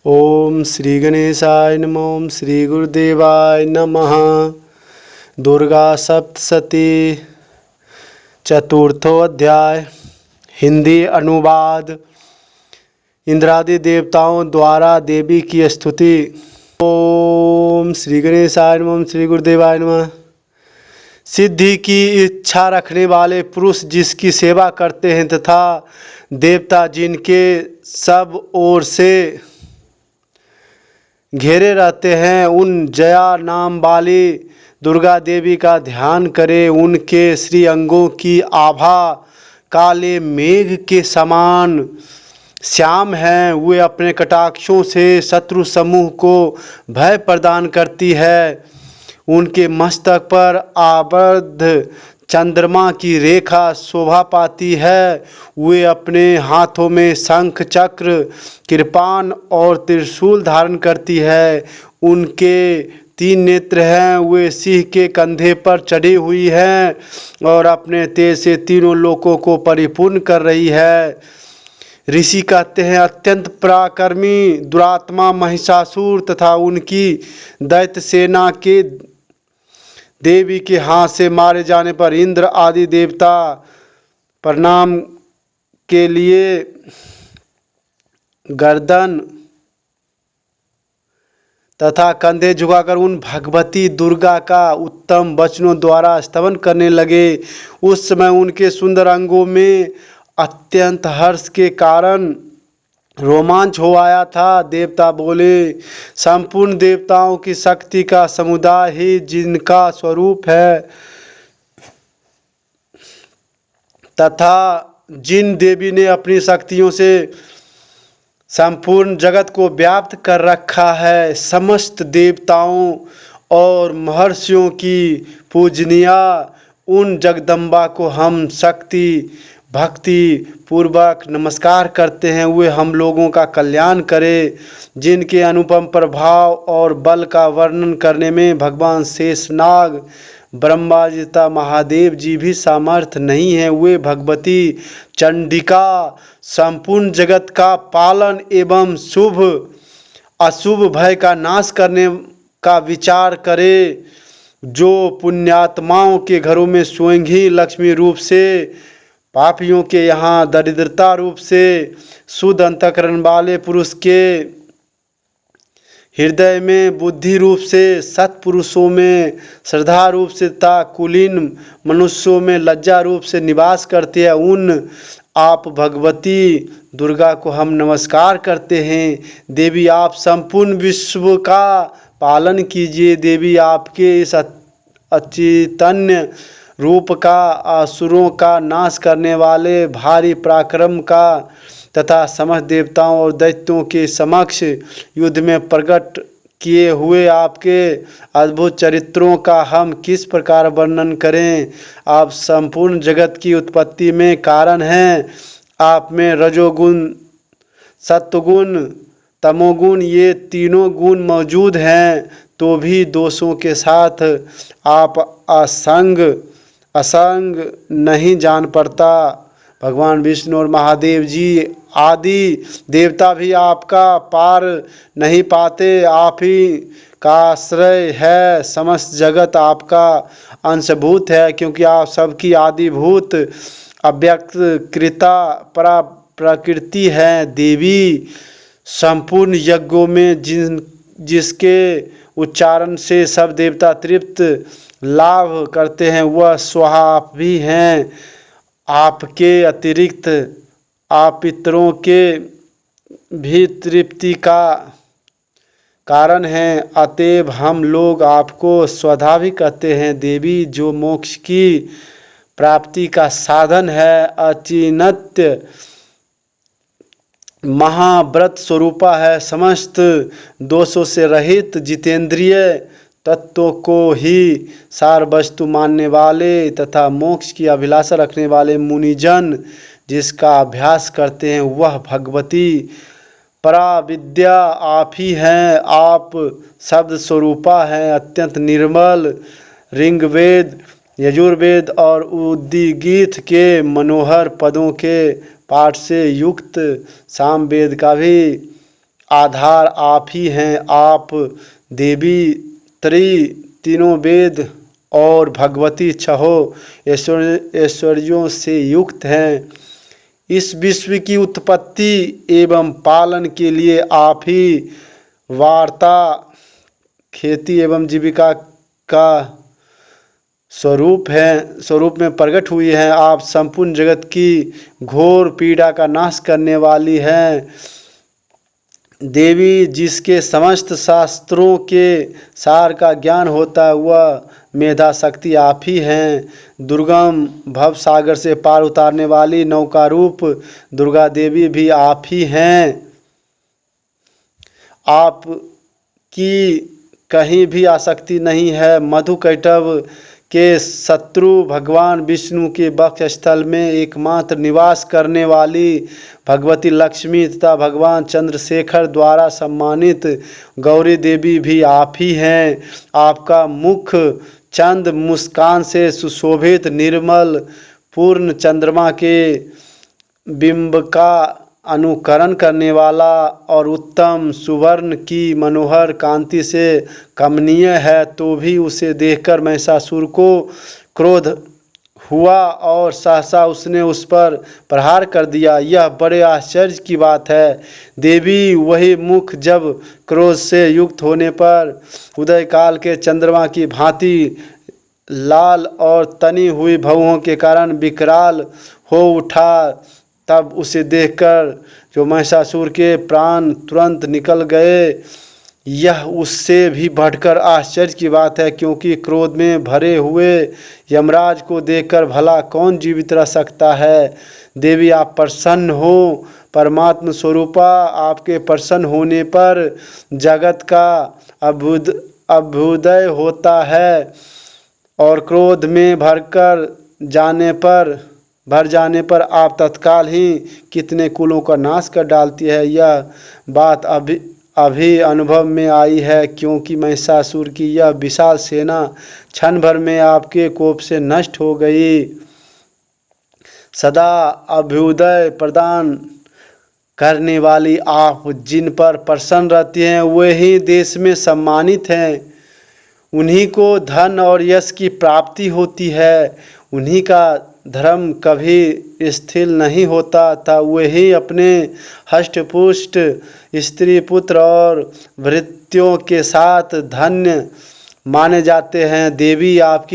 ओम श्री गणेशाय नमः। ओम श्री गुरुदेवाय नमः। दुर्गा सप्तशती चतुर्थो अध्याय। हिंदी अनुवाद। इंद्रादि देवताओं द्वारा देवी की स्तुति। ओम श्री गणेशाय नमः। ओम श्री गुरुदेवाय नमः। सिद्धि की इच्छा रखने वाले पुरुष जिसकी सेवा करते हैं तथा देवता जिनके सब ओर से घेरे रहते हैं, उन जया नाम वाली दुर्गा देवी का ध्यान करें। उनके श्री अंगों की आभा काले मेघ के समान श्याम हैं। वे अपने कटाक्षों से शत्रु समूह को भय प्रदान करती है। उनके मस्तक पर आबद्ध चंद्रमा की रेखा शोभा पाती है। वे अपने हाथों में शंख चक्र कृपाण और त्रिशूल धारण करती है। उनके 3 नेत्र हैं। वे सिंह के कंधे पर चढ़ी हुई हैं और अपने तेज से तीनों लोकों को परिपूर्ण कर रही है। ऋषि कहते हैं, अत्यंत पराक्रमी दुरात्मा महिषासुर तथा उनकी दैत्य सेना के देवी के हाथ से मारे जाने पर इंद्र आदि देवता प्रणाम के लिए गर्दन तथा कंधे झुकाकर उन भगवती दुर्गा का उत्तम वचनों द्वारा स्तवन करने लगे। उस समय उनके सुंदर अंगों में अत्यंत हर्ष के कारण रोमांच हो आया था। देवता बोले, संपूर्ण देवताओं की शक्ति का समुदाय ही जिनका स्वरूप है तथा जिन देवी ने अपनी शक्तियों से संपूर्ण जगत को व्याप्त कर रखा है, समस्त देवताओं और महर्षियों की पूजनिया उन जगदम्बा को हम शक्ति भक्ति पूर्वक नमस्कार करते हैं। वे हम लोगों का कल्याण करें। जिनके अनुपम प्रभाव और बल का वर्णन करने में भगवान शेषनाग ब्रह्मा जी तथा महादेव जी भी सामर्थ्य नहीं है। वे भगवती चंडिका संपूर्ण जगत का पालन एवं शुभ अशुभ भय का नाश करने का विचार करे। जो पुण्यात्माओं के घरों में स्वयं ही लक्ष्मी रूप से, पापियों के यहाँ दरिद्रता रूप से, शुद्ध अंतःकरण वाले पुरुष के हृदय में बुद्धि रूप से, सत्पुरुषों में श्रद्धा रूप से तथा कुलीन मनुष्यों में लज्जा रूप से निवास करते हैं, उन आप भगवती दुर्गा को हम नमस्कार करते हैं। देवी आप संपूर्ण विश्व का पालन कीजिए। देवी आपके इस अचैतन्य रूप का असुरों का नाश करने वाले भारी पराक्रम का तथा समस्त देवताओं और दैत्यों के समक्ष युद्ध में प्रकट किए हुए आपके अद्भुत चरित्रों का हम किस प्रकार वर्णन करें। आप संपूर्ण जगत की उत्पत्ति में कारण हैं। आप में रजोगुण, सत्वगुण, तमोगुण ये तीनों गुण मौजूद हैं, तो भी दोषों के साथ आप असंग नहीं जान पड़ता। भगवान विष्णु और महादेव जी आदि देवता भी आपका पार नहीं पाते। आप ही का आश्रय है। समस्त जगत आपका अंशभूत है, क्योंकि आप सबकी आदिभूत अव्यक्त कृता परा प्रकृति है। देवी संपूर्ण यज्ञों में जिसके उच्चारण से सब देवता तृप्त लाभ करते हैं, वह स्वयं आप भी हैं। आपके अतिरिक्त आप पितरों के भी तृप्ति का कारण हैं। अतएव हम लोग आपको स्वधा भी कहते हैं। देवी जो मोक्ष की प्राप्ति का साधन है, अचिन्त्य महाव्रत स्वरूपा है। समस्त दोषों से रहित जितेंद्रिय तत्वों को ही सार वस्तु मानने वाले तथा मोक्ष की अभिलाषा रखने वाले मुनिजन जिसका अभ्यास करते हैं, वह भगवती पराविद्या आप ही हैं। आप शब्द स्वरूपा हैं, अत्यंत निर्मल। ऋग्वेद, यजुर्वेद और उद्गीत के मनोहर पदों के पाठ से युक्त सामवेद का भी आधार आप ही हैं। आप देवी तीनों वेद और भगवती छहों ऐश्वर्यों से युक्त हैं। इस विश्व की उत्पत्ति एवं पालन के लिए आप ही वार्ता, खेती एवं जीविका का स्वरूप में प्रकट हुई हैं। आप संपूर्ण जगत की घोर पीड़ा का नाश करने वाली हैं। देवी, जिसके समस्त शास्त्रों के सार का ज्ञान होता है, वह मेधा शक्ति आप ही हैं। दुर्गम भव सागर से पार उतारने वाली नौका रूप दुर्गा देवी भी आप ही हैं। आप की कहीं भी आसक्ति नहीं है। मधुकैटभ के शत्रु भगवान विष्णु के वक्षस्थल में एकमात्र निवास करने वाली भगवती लक्ष्मी तथा भगवान चंद्रशेखर द्वारा सम्मानित गौरी देवी भी आप ही हैं। आपका मुख चंद मुस्कान से सुशोभित निर्मल पूर्ण चंद्रमा के बिंब का अनुकरण करने वाला और उत्तम सुवर्ण की मनोहर कांति से कमनीय है, तो भी उसे देखकर महिषासुर को क्रोध हुआ और सहसा उसने उस पर प्रहार कर दिया। यह बड़े आश्चर्य की बात है। देवी, वही मुख जब क्रोध से युक्त होने पर उदय काल के चंद्रमा की भांति लाल और तनी हुई भवों के कारण विकराल हो उठा, तब उसे देखकर जो महिषासुर के प्राण तुरंत निकल गए। यह उससे भी बढ़कर आश्चर्य की बात है, क्योंकि क्रोध में भरे हुए यमराज को देखकर भला कौन जीवित रह सकता है। देवी, आप प्रसन्न हो। परमात्म स्वरूपा, आपके प्रसन्न होने पर जगत का अभ्युदय होता है और क्रोध में भर जाने पर आप तत्काल ही कितने कुलों का नाश कर डालती है। यह बात अभी अनुभव में आई है, क्योंकि महिषासुर की यह विशाल सेना क्षण भर में आपके कोप से नष्ट हो गई। सदा अभ्युदय प्रदान करने वाली आप जिन पर प्रसन्न रहती हैं, वे ही देश में सम्मानित हैं। उन्हीं को धन और यश की प्राप्ति होती है। उन्हीं का धर्म कभी स्थिर नहीं होता था। वे ही अपने हष्टपुष्ट स्त्री पुत्र और भृत्यों के साथ धन्य माने जाते हैं। देवी, आप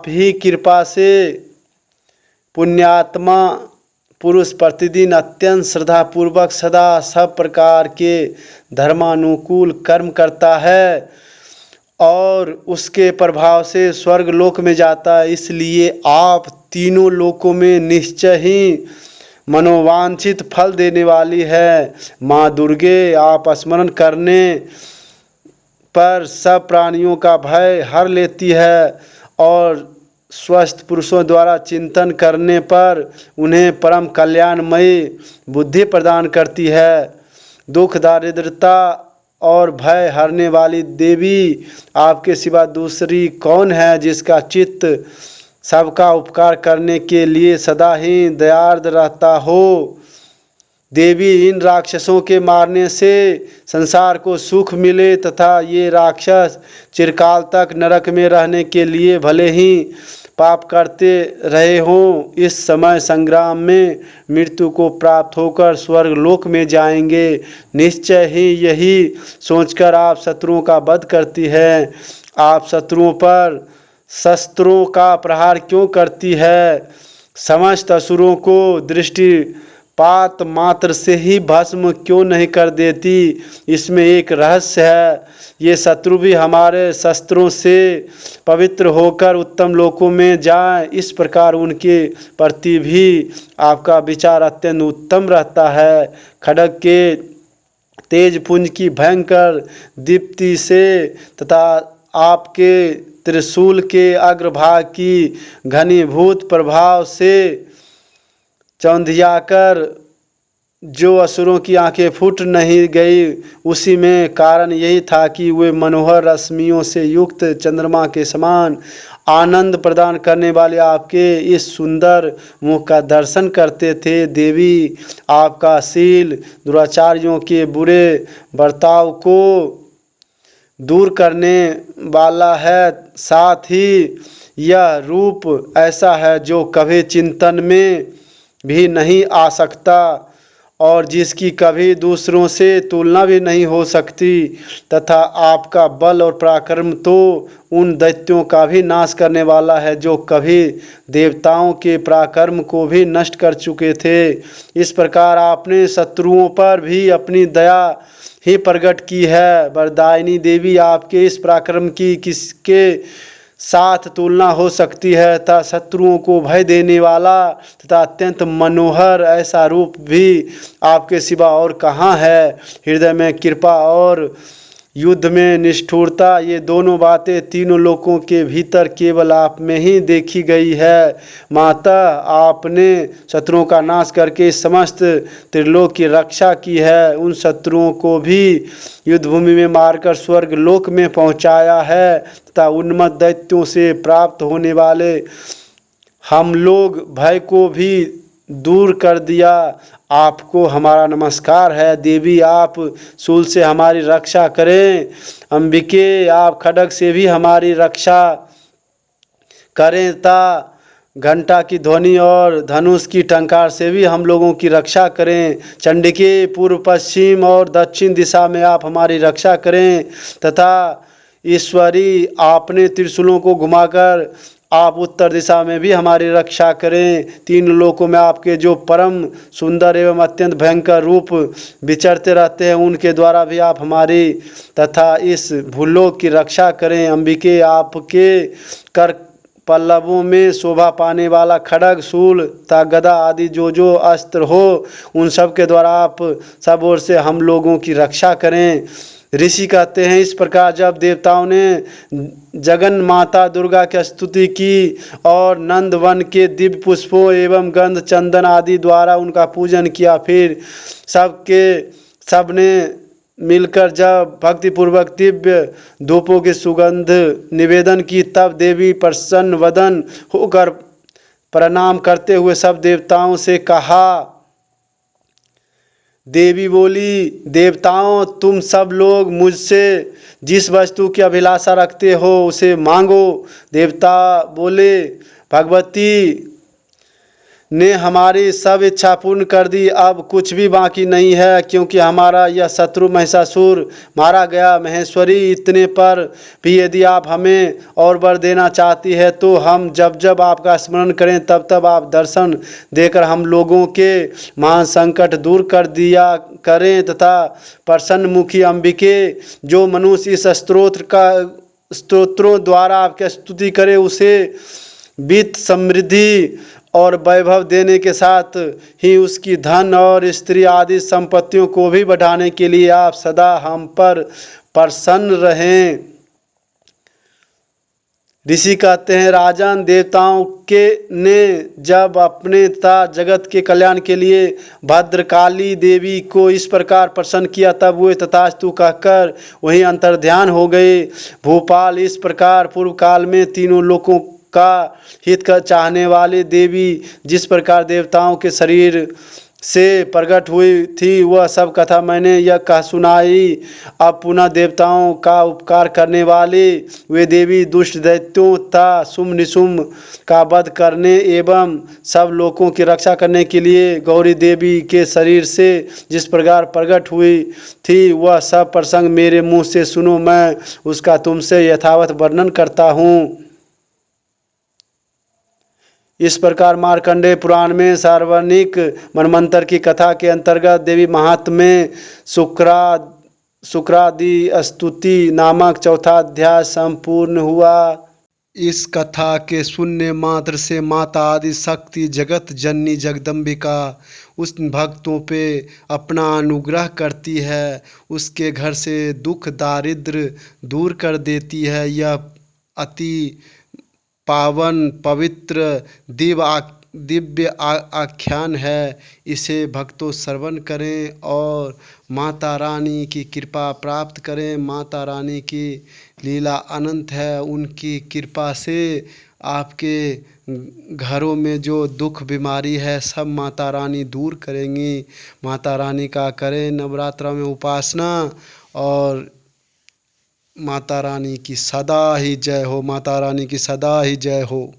ही कृपा से पुण्यात्मा पुरुष प्रतिदिन अत्यंत श्रद्धापूर्वक सदा सब प्रकार के धर्मानुकूल कर्म करता है और उसके प्रभाव से स्वर्ग लोक में जाता है। इसलिए आप तीनों लोकों में निश्चय ही मनोवांछित फल देने वाली है। माँ दुर्गे, आप स्मरण करने पर सब प्राणियों का भय हर लेती है और स्वस्थ पुरुषों द्वारा चिंतन करने पर उन्हें परम कल्याणमयी बुद्धि प्रदान करती है। दुख, दारिद्रता और भय हरने वाली देवी, आपके सिवा दूसरी कौन है जिसका चित्त सबका उपकार करने के लिए सदा ही दयार्द रहता हो। देवी, इन राक्षसों के मारने से संसार को सुख मिले तथा ये राक्षस चिरकाल तक नरक में रहने के लिए भले ही पाप करते रहे हों, इस समय संग्राम में मृत्यु को प्राप्त होकर स्वर्ग लोक में जाएंगे। निश्चय ही यही सोचकर आप शत्रुओं का वध करती है। आप शत्रुओं पर शस्त्रों का प्रहार क्यों करती है? समस्त असुरों को दृष्टिपात मात्र से ही भस्म क्यों नहीं कर देती? इसमें एक रहस्य है। ये शत्रु भी हमारे शस्त्रों से पवित्र होकर उत्तम लोकों में जाएं, इस प्रकार उनके प्रति भी आपका विचार अत्यंत उत्तम रहता है। खड्ग के तेज पुंज की भयंकर दीप्ति से तथा आपके त्रिशूल के अग्रभाग की घनीभूत प्रभाव से चौंधियाकर जो असुरों की आंखें फूट नहीं गई, उसी में कारण यही था कि वे मनोहर रश्मियों से युक्त चंद्रमा के समान आनंद प्रदान करने वाले आपके इस सुंदर मुख का दर्शन करते थे। देवी आपका शील दुराचारियों के बुरे बर्ताव को दूर करने वाला है, साथ ही यह रूप ऐसा है जो कभी चिंतन में भी नहीं आ सकता और जिसकी कभी दूसरों से तुलना भी नहीं हो सकती, तथा आपका बल और पराक्रम तो उन दैत्यों का भी नाश करने वाला है जो कभी देवताओं के पराक्रम को भी नष्ट कर चुके थे। इस प्रकार आपने शत्रुओं पर भी अपनी दया ही प्रकट की है। वरदायिनी देवी, आपके इस पराक्रम की किसके साथ तुलना हो सकती है तथा शत्रुओं को भय देने वाला तथा अत्यंत मनोहर ऐसा रूप भी आपके सिवा और कहाँ है। हृदय में कृपा और युद्ध में निष्ठुरता, ये दोनों बातें तीनों लोकों के भीतर केवल आप में ही देखी गई है। माता, आपने शत्रुओं का नाश करके समस्त त्रिलोक की रक्षा की है, उन शत्रुओं को भी युद्ध भूमि में मारकर स्वर्ग लोक में पहुंचाया है तथा उन्मत्त दैत्यों से प्राप्त होने वाले हम लोग भय को भी दूर कर दिया। आपको हमारा नमस्कार है। देवी, आप शूल से हमारी रक्षा करें। अंबिके, आप खड्ग से भी हमारी रक्षा करें तथा घंटा की ध्वनि और धनुष की टंकार से भी हम लोगों की रक्षा करें। चंडिके, पूर्व पश्चिम और दक्षिण दिशा में आप हमारी रक्षा करें तथा ईश्वरी, आपने त्रिशूलों को घुमाकर आप उत्तर दिशा में भी हमारी रक्षा करें। तीन लोकों में आपके जो परम सुंदर एवं अत्यंत भयंकर रूप विचरते रहते हैं, उनके द्वारा भी आप हमारी तथा इस भूलोक की रक्षा करें। अंबिके, आपके कर पल्लवों में शोभा पाने वाला खड्ग, शूल तथा गदा आदि जो अस्त्र हो, उन सब के द्वारा आप सब ओर से हम लोगों की रक्षा करें। ऋषि कहते हैं, इस प्रकार जब देवताओं ने जगन माता दुर्गा की स्तुति की और नंदवन के दिव्य पुष्पों एवं गंध चंदन आदि द्वारा उनका पूजन किया, फिर सबने मिलकर जब भक्तिपूर्वक दिव्य धूपों की सुगंध निवेदन की, तब देवी प्रसन्न वदन होकर प्रणाम करते हुए सब देवताओं से कहा। देवी बोली, देवताओं, तुम सब लोग मुझसे जिस वस्तु की अभिलाषा रखते हो उसे मांगो। देवता बोले, भगवती ने हमारी सब इच्छा पूर्ण कर दी, अब कुछ भी बाकी नहीं है, क्योंकि हमारा यह शत्रु महिषासुर मारा गया। महेश्वरी, इतने पर भी यदि आप हमें और वर देना चाहती है तो हम जब जब आपका स्मरण करें तब तब आप दर्शन देकर हम लोगों के महान संकट दूर कर दिया करें तथा प्रसन्नमुखी अंबिके, जो मनुष्य इस स्तोत्रों द्वारा आपकी स्तुति करे उसे वित्त समृद्धि और वैभव देने के साथ ही उसकी धन और स्त्री आदि संपत्तियों को भी बढ़ाने के लिए आप सदा हम पर प्रसन्न रहें। ऋषि कहते हैं, राजन, देवताओं के ने जब अपने तथा जगत के कल्याण के लिए भद्रकाली देवी को इस प्रकार प्रसन्न किया, तब वे तथास्तु कहकर वहीं अंतर्ध्यान हो गए। भोपाल, इस प्रकार पूर्व काल में तीनों लोकों का हित का चाहने वाली देवी जिस प्रकार देवताओं के शरीर से प्रकट हुई थी, वह सब कथा मैंने यह कह सुनाई। अब पुनः देवताओं का उपकार करने वाली वे देवी दुष्ट दैत्यों तथा शुम्भ निशुम्भ का वध करने एवं सब लोगों की रक्षा करने के लिए गौरी देवी के शरीर से जिस प्रकार प्रकट हुई थी, वह सब प्रसंग मेरे मुँह से सुनो, मैं उसका तुमसे यथावत वर्णन करता हूँ। इस प्रकार मार्कंडेय पुराण में सार्वजनिक मनमंत्र की कथा के अंतर्गत देवी महात्म्य में शुक्रादि स्तुति नामक चौथा अध्याय संपूर्ण हुआ। इस कथा के सुनने मात्र से माता आदि शक्ति जगत जननी जगदम्बिका उस भक्तों पे अपना अनुग्रह करती है, उसके घर से दुख दारिद्र दूर कर देती है। यह अति पावन पवित्र दिव्य दिव्य आख्यान है, इसे भक्तों श्रवण करें और माता रानी की कृपा प्राप्त करें। माता रानी की लीला अनंत है, उनकी कृपा से आपके घरों में जो दुख बीमारी है सब माता रानी दूर करेंगी। माता रानी का करें नवरात्रा में उपासना, और माता रानी की सदा ही जय हो, माता रानी की सदा ही जय हो।